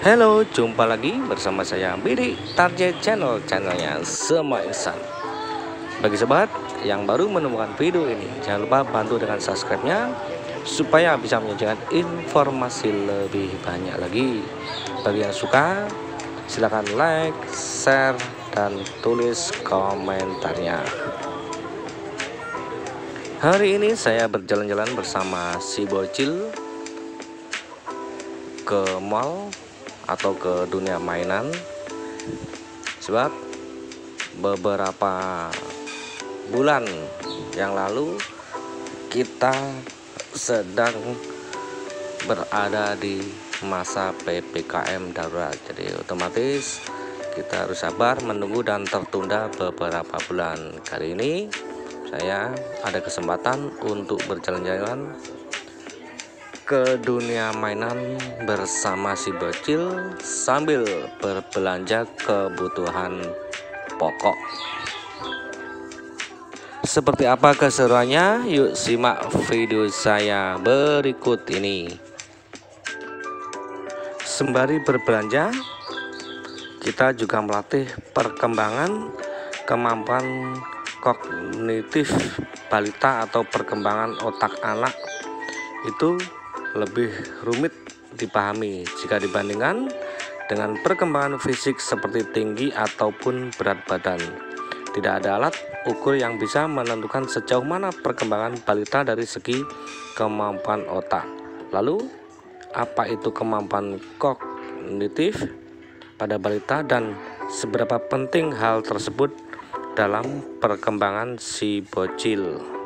Halo, jumpa lagi bersama saya Bidi Target channelnya Semua Insan. Bagi sobat yang baru menemukan video ini, jangan lupa bantu dengan subscribe-nya supaya bisa menyajikan informasi lebih banyak lagi. Bagi yang suka, silakan like, share, dan tulis komentarnya. Hari ini saya berjalan-jalan bersama si bocil ke mall atau ke dunia mainan, sebab beberapa bulan yang lalu kita sedang berada di masa PPKM darurat, jadi otomatis kita harus sabar menunggu dan tertunda beberapa bulan. Kali ini saya ada kesempatan untuk berjalan-jalan ke dunia mainan bersama si bocil sambil berbelanja kebutuhan pokok. Seperti apa keseruannya? Yuk simak video saya berikut ini. Sembari berbelanja, kita juga melatih perkembangan kemampuan kognitif balita atau perkembangan otak anak. Itu lebih rumit dipahami jika dibandingkan dengan perkembangan fisik seperti tinggi ataupun berat badan. Tidak ada alat ukur yang bisa menentukan sejauh mana perkembangan balita dari segi kemampuan otak. Lalu, apa itu kemampuan kognitif pada balita dan seberapa penting hal tersebut dalam perkembangan si bocil?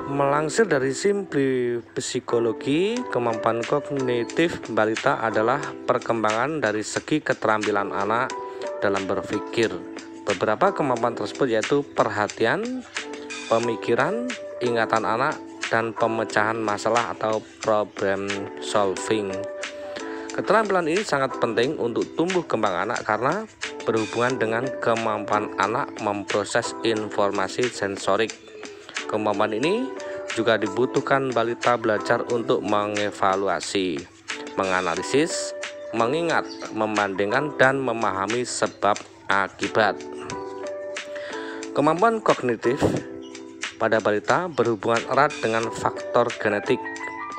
Melansir dari Simply Psikologi, kemampuan kognitif balita adalah perkembangan dari segi keterampilan anak dalam berpikir. Beberapa kemampuan tersebut yaitu perhatian, pemikiran, ingatan anak, dan pemecahan masalah atau problem solving. Keterampilan ini sangat penting untuk tumbuh kembang anak karena berhubungan dengan kemampuan anak memproses informasi sensorik. Kemampuan ini juga dibutuhkan balita belajar untuk mengevaluasi, menganalisis, mengingat, membandingkan, dan memahami sebab akibat. Kemampuan kognitif pada balita berhubungan erat dengan faktor genetik.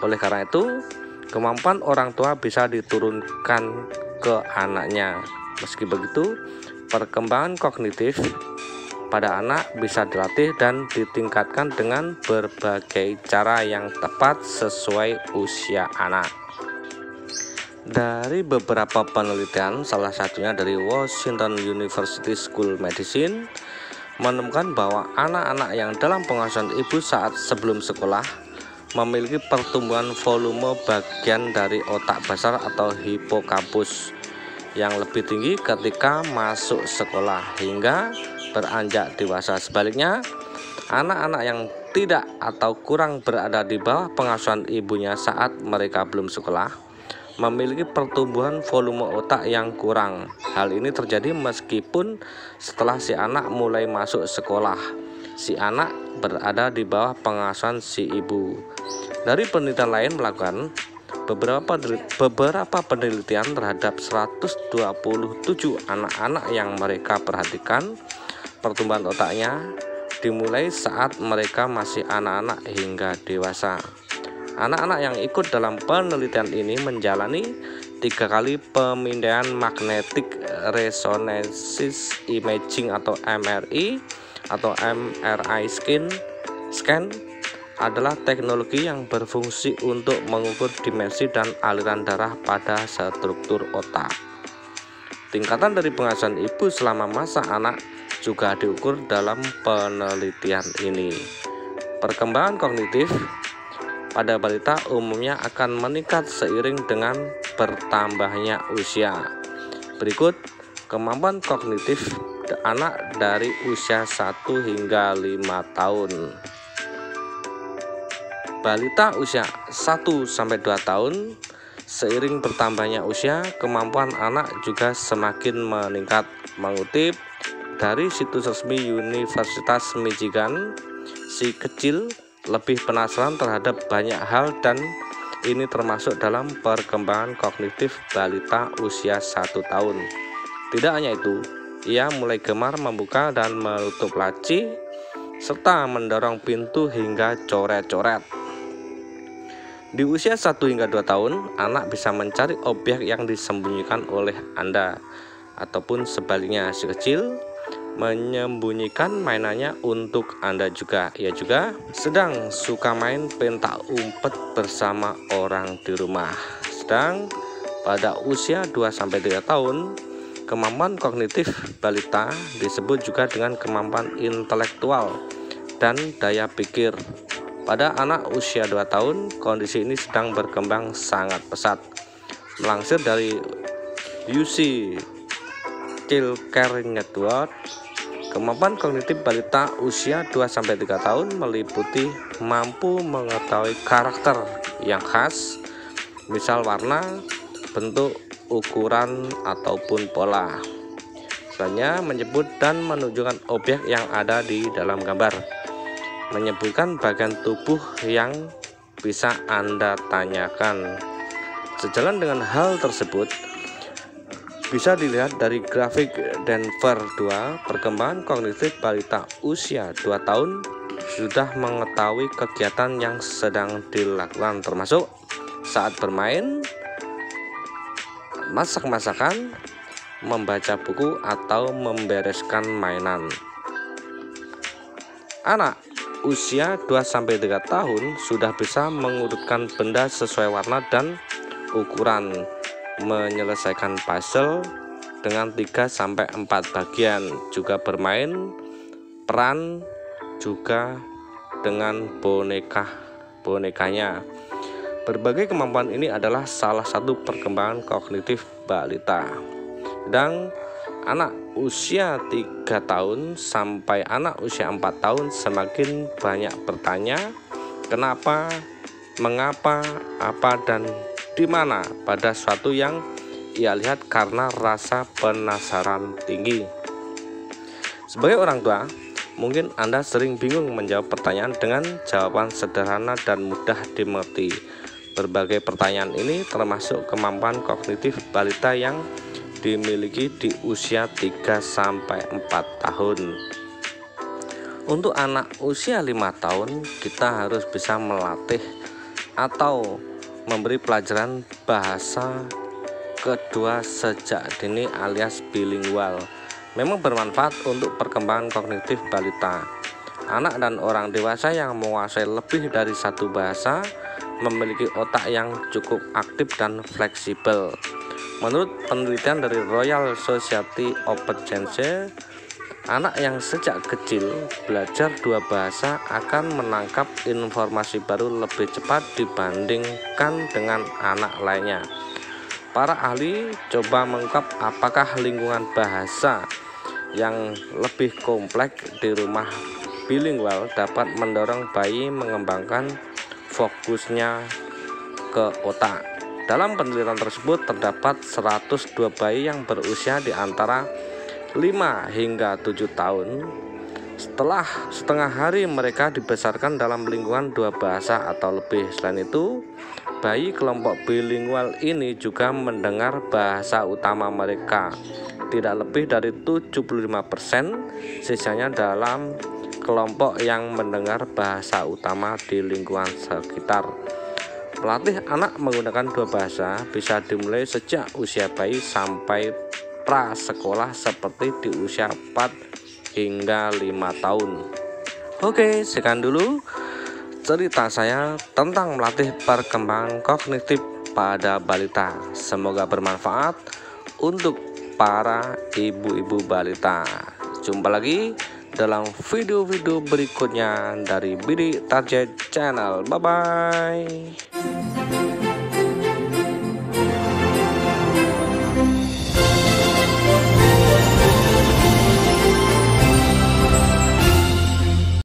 Oleh karena itu, kemampuan orang tua bisa diturunkan ke anaknya. Meski begitu, perkembangan kognitif pada anak bisa dilatih dan ditingkatkan dengan berbagai cara yang tepat sesuai usia anak. Dari beberapa penelitian, salah satunya dari Washington University School Medicine, menemukan bahwa anak-anak yang dalam pengasuhan ibu saat sebelum sekolah memiliki pertumbuhan volume bagian dari otak besar atau hipokampus yang lebih tinggi ketika masuk sekolah hingga beranjak dewasa. Sebaliknya, anak-anak yang tidak atau kurang berada di bawah pengasuhan ibunya saat mereka belum sekolah memiliki pertumbuhan volume otak yang kurang. Hal ini terjadi meskipun setelah si anak mulai masuk sekolah, si anak berada di bawah pengasuhan si ibu. Dari penelitian lain melakukan beberapa penelitian terhadap 127 anak-anak yang mereka perhatikan pertumbuhan otaknya dimulai saat mereka masih anak-anak hingga dewasa. Anak-anak yang ikut dalam penelitian ini menjalani 3 kali pemindaian magnetic resonance imaging atau MRI atau MRI scan adalah teknologi yang berfungsi untuk mengukur dimensi dan aliran darah pada struktur otak. Tingkatan dari pengasuhan ibu selama masa anak juga diukur dalam penelitian ini. Perkembangan kognitif pada balita umumnya akan meningkat seiring dengan bertambahnya usia. Berikut kemampuan kognitif anak dari usia 1 hingga 5 tahun. Balita usia 1-2 tahun, seiring bertambahnya usia, kemampuan anak juga semakin meningkat. Mengutip dari situs resmi Universitas Michigan, si kecil lebih penasaran terhadap banyak hal dan ini termasuk dalam perkembangan kognitif balita usia 1 tahun. Tidak hanya itu, ia mulai gemar membuka dan menutup laci, serta mendorong pintu hingga coret-coret. Di usia 1 hingga 2 tahun, anak bisa mencari objek yang disembunyikan oleh Anda, ataupun sebaliknya si kecil menyembunyikan mainannya untuk Anda juga. Ia juga sedang suka main pentak umpet bersama orang di rumah. Sedang pada usia 2-3 tahun, kemampuan kognitif balita disebut juga dengan kemampuan intelektual dan daya pikir. Pada anak usia 2 tahun, kondisi ini sedang berkembang sangat pesat. Melansir dari UC Childcare Network, kemampuan kognitif balita usia 2-3 tahun meliputi mampu mengetahui karakter yang khas, misal warna, bentuk, ukuran, ataupun pola. Selanjutnya menyebut dan menunjukkan objek yang ada di dalam gambar, menyebutkan bagian tubuh yang bisa Anda tanyakan. Sejalan dengan hal tersebut, bisa dilihat dari grafik Denver 2, perkembangan kognitif balita usia 2 tahun sudah mengetahui kegiatan yang sedang dilakukan, termasuk saat bermain, masak-masakan, membaca buku, atau membereskan mainan. Anak usia 2-3 tahun sudah bisa mengurutkan benda sesuai warna dan ukuran, menyelesaikan puzzle dengan 3-4 bagian, juga bermain peran juga dengan bonekanya. Berbagai kemampuan ini adalah salah satu perkembangan kognitif balita. Dan anak usia 3 tahun sampai anak usia 4 tahun semakin banyak bertanya kenapa, mengapa, apa, dan di mana pada sesuatu yang ia lihat karena rasa penasaran tinggi. Sebagai orang tua, mungkin Anda sering bingung menjawab pertanyaan dengan jawaban sederhana dan mudah dimengerti. Berbagai pertanyaan ini termasuk kemampuan kognitif balita yang dimiliki di usia 3-4 tahun. Untuk anak usia 5 tahun, kita harus bisa melatih atau memberi pelajaran bahasa kedua sejak dini alias bilingual. Memang bermanfaat untuk perkembangan kognitif balita. Anak dan orang dewasa yang menguasai lebih dari satu bahasa memiliki otak yang cukup aktif dan fleksibel. Menurut penelitian dari Royal Society of Sciences, anak yang sejak kecil belajar 2 bahasa akan menangkap informasi baru lebih cepat dibandingkan dengan anak lainnya. Para ahli coba mengungkap apakah lingkungan bahasa yang lebih kompleks di rumah bilingual dapat mendorong bayi mengembangkan fokusnya ke otak. Dalam penelitian tersebut terdapat 102 bayi yang berusia di antara 5 hingga 7 tahun. Setelah setengah hari mereka dibesarkan dalam lingkungan 2 bahasa atau lebih. Selain itu, bayi kelompok bilingual ini juga mendengar bahasa utama mereka. Tidak lebih dari 75%, sisanya dalam kelompok yang mendengar bahasa utama di lingkungan sekitar. Melatih anak menggunakan 2 bahasa bisa dimulai sejak usia bayi sampai prasekolah seperti di usia 4 hingga 5 tahun. Oke, sekian dulu cerita saya tentang melatih perkembangan kognitif pada balita. Semoga bermanfaat untuk para ibu-ibu balita. Jumpa lagi dalam video-video berikutnya dari Bidi Target Channel. Bye-bye.